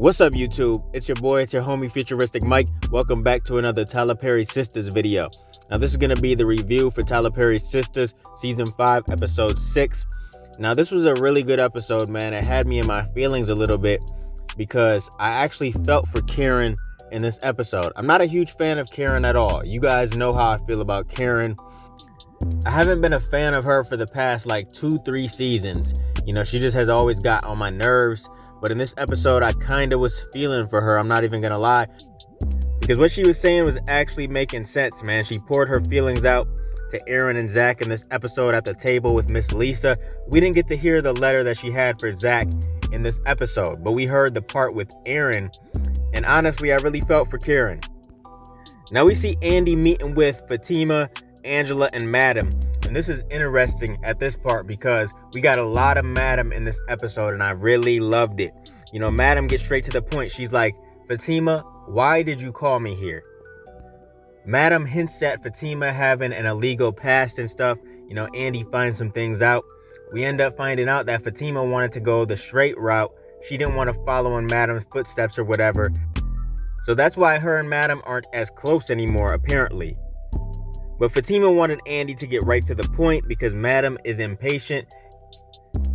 What's up, YouTube? It's your boy, it's your homie Futuristic Mike. Welcome back to another Tyler Perry Sistas video. Now this is going to be the review for Tyler Perry's Sistas Season 5, Episode 6. Now this was a really good episode, man. It had me in my feelings a little bit because I actually felt for Karen in this episode. I'm not a huge fan of Karen at all. You guys know how I feel about Karen. I haven't been a fan of her for the past like 2-3 seasons. You know, she just has always got on my nerves. But in this episode, I kind of was feeling for her. I'm not even going to lie. Because what she was saying was actually making sense, man. She poured her feelings out to Aaron and Zach in this episode at the table with Miss Lisa. We didn't get to hear the letter that she had for Zach in this episode. But we heard the part with Aaron. And honestly, I really felt for Karen. Now we see Andy meeting with Fatima, Angela, and Madam. And this is interesting at this part because we got a lot of Madam in this episode and I really loved it. You know, Madam gets straight to the point. She's like, Fatima, why did you call me here? Madam hints at Fatima having an illegal past and stuff. You know, Andy finds some things out. We end up finding out that Fatima wanted to go the straight route. She didn't want to follow in Madam's footsteps or whatever. So that's why her and Madam aren't as close anymore, apparently. But Fatima wanted Andy to get right to the point because Madam is impatient.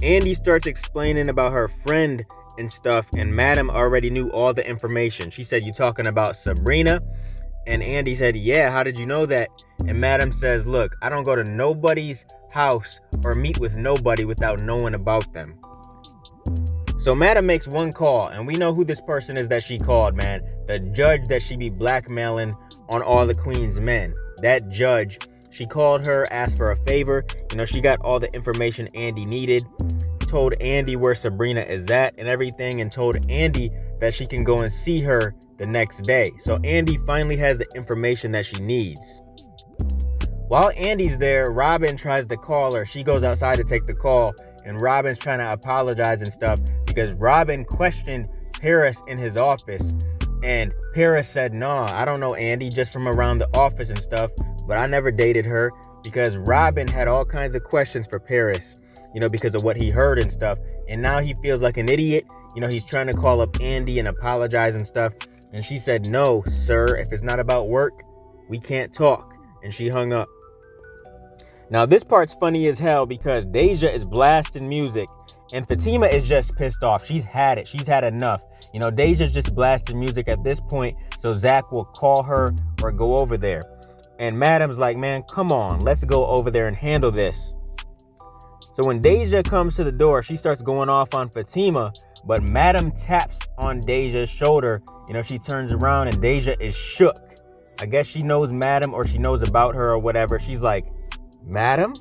Andy starts explaining about her friend and stuff, and Madam already knew all the information. She said, "You talking about Sabrina?" And Andy said, "Yeah, how did you know that?" And Madam says, "Look, I don't go to nobody's house or meet with nobody without knowing about them." So Madam makes one call, and we know who this person is that she called, man. The judge that she be blackmailing on all the Queen's men. That judge, she called her, asked for a favor. You know, she got all the information Andy needed, told Andy where Sabrina is at and everything, and told Andy that she can go and see her the next day. So Andy finally has the information that she needs. While Andy's there, Robin tries to call her. She goes outside to take the call, and Robin's trying to apologize and stuff because Robin questioned Paris in his office. And Paris said, "Nah, I don't know Andy, just from around the office and stuff, but I never dated her," because Robin had all kinds of questions for Paris, you know, because of what he heard and stuff. And now he feels like an idiot. You know, he's trying to call up Andy and apologize and stuff. And she said, "No, sir, if it's not about work, we can't talk." And she hung up. Now, this part's funny as hell because Deja is blasting music and Fatima is just pissed off. She's had it. She's had enough. You know, Deja's just blasting music at this point, so Zach will call her or go over there. And Madam's like, "Man, come on, let's go over there and handle this." So when Deja comes to the door, she starts going off on Fatima, but Madam taps on Deja's shoulder. You know, she turns around and Deja is shook. I guess she knows Madam or she knows about her or whatever. She's like, "Madam?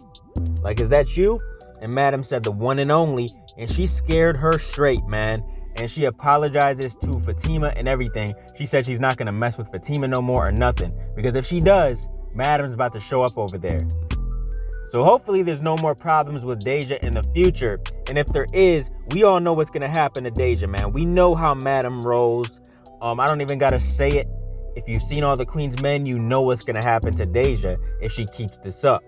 Like, is that you?" And Madam said, "The one and only," and she scared her straight, man. And she apologizes to Fatima and everything. She said she's not going to mess with Fatima no more or nothing. Because if she does, Madam's about to show up over there. So hopefully there's no more problems with Deja in the future. And if there is, we all know what's going to happen to Deja, man. We know how Madam rolls. I don't even got to say it. If you've seen all the Queen's Men, you know what's going to happen to Deja if she keeps this up.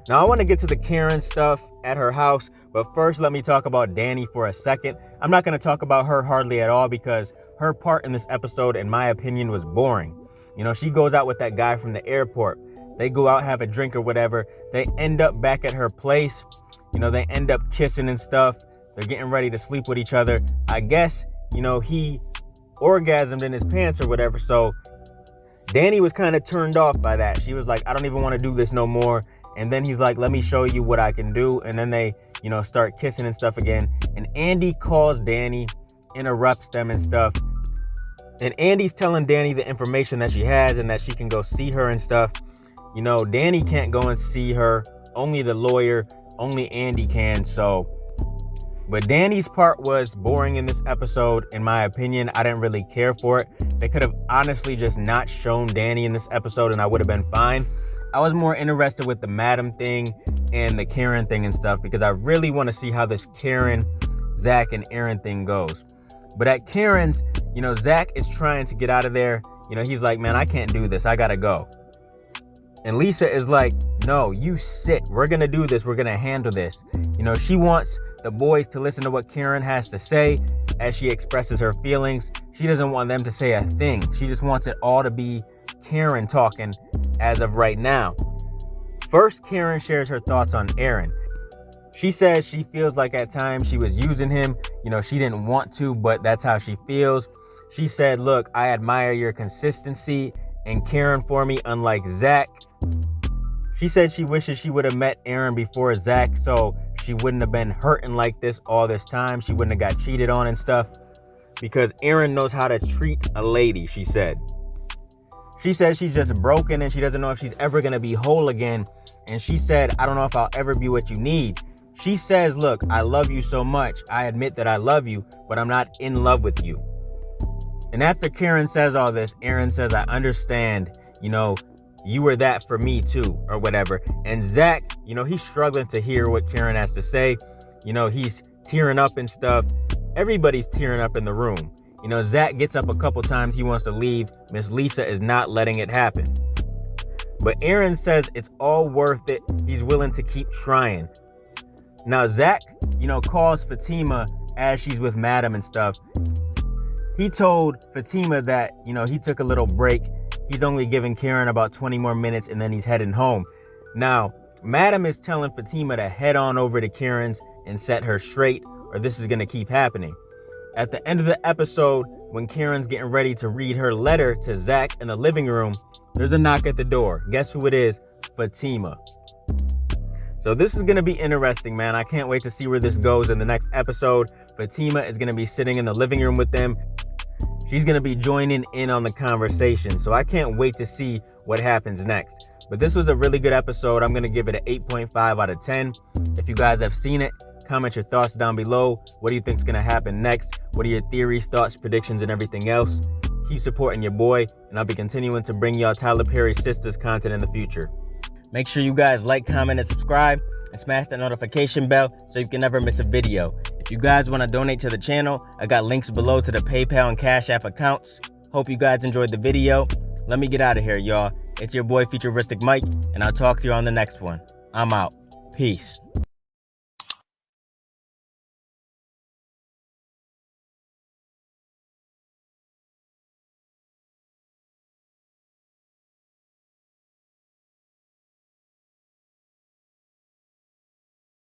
Now, I want to get to the Karen stuff at her house, but first let me talk about Danny for a second. I'm not going to talk about her hardly at all because her part in this episode, in my opinion, was boring. You know, she goes out with that guy from the airport. They go out, have a drink or whatever. They end up back at her place. You know, they end up kissing and stuff. They're getting ready to sleep with each other. I guess, you know, he orgasmed in his pants or whatever, so Danny was kind of turned off by that. She was like, "I don't even want to do this no more." And then he's like, "Let me show you what I can do." And then they, you know, start kissing and stuff again. And Andy calls Danny, interrupts them and stuff. And Andy's telling Danny the information that she has and that she can go see her and stuff. You know, Danny can't go and see her. Only the lawyer, only Andy can. So, but Danny's part was boring in this episode, in my opinion. I didn't really care for it. They could have honestly just not shown Danny in this episode and I would have been fine. I was more interested with the Madam thing and the Karen thing and stuff because I really want to see how this Karen, Zach, and Aaron thing goes. But at Karen's, you know, Zach is trying to get out of there. You know, he's like, "Man, I can't do this. I gotta go." And Lisa is like, "No, you sit. We're gonna do this. We're gonna handle this." You know, she wants the boys to listen to what Karen has to say as she expresses her feelings. She doesn't want them to say a thing. She just wants it all to be Karen talking as of right now. First, Karen shares her thoughts on Aaron. She says she feels like at times she was using him. She didn't want to, but that's how she feels. She said, look, I admire your consistency and caring for me, unlike Zach. She said she wishes she would have met Aaron before Zach, so she wouldn't have been hurting like this all this time. She wouldn't have got cheated on and stuff, because Aaron knows how to treat a lady, she said. She says she's just broken and she doesn't know if she's ever going to be whole again. And she said, I don't know if I'll ever be what you need. She says, look, I love you so much. I admit that I love you, but I'm not in love with you. And after Karen says all this, Aaron says, I understand, you were that for me too, or whatever. And Zach, he's struggling to hear what Karen has to say. He's tearing up and stuff. Everybody's tearing up in the room. Zach gets up a couple times. He wants to leave. Miss Lisa is not letting it happen. But Aaron says it's all worth it. He's willing to keep trying. Now, Zach, calls Fatima as she's with Madam and stuff. He told Fatima that, he took a little break. He's only giving Karen about 20 more minutes and then he's heading home. Now, Madam is telling Fatima to head on over to Karen's and set her straight, or this is going to keep happening. At the end of the episode, when Karen's getting ready to read her letter to Zach in the living room, there's a knock at the door. Guess who it is? Fatima. So this is going to be interesting, man. I can't wait to see where this goes in the next episode. Fatima is going to be sitting in the living room with them. She's going to be joining in on the conversation. So I can't wait to see what happens next. But this was a really good episode. I'm going to give it an 8.5 out of 10. If you guys have seen it, comment your thoughts down below. What do you think is going to happen next? What are your theories, thoughts, predictions, and everything else? Keep supporting your boy, and I'll be continuing to bring y'all Tyler Perry Sistas content in the future. Make sure you guys like, comment, and subscribe, and smash that notification bell so you can never miss a video. If you guys want to donate to the channel, I got links below to the PayPal and Cash App accounts. Hope you guys enjoyed the video. Let me get out of here, y'all. It's your boy, FuturisticMike, and I'll talk to you on the next one. I'm out. Peace.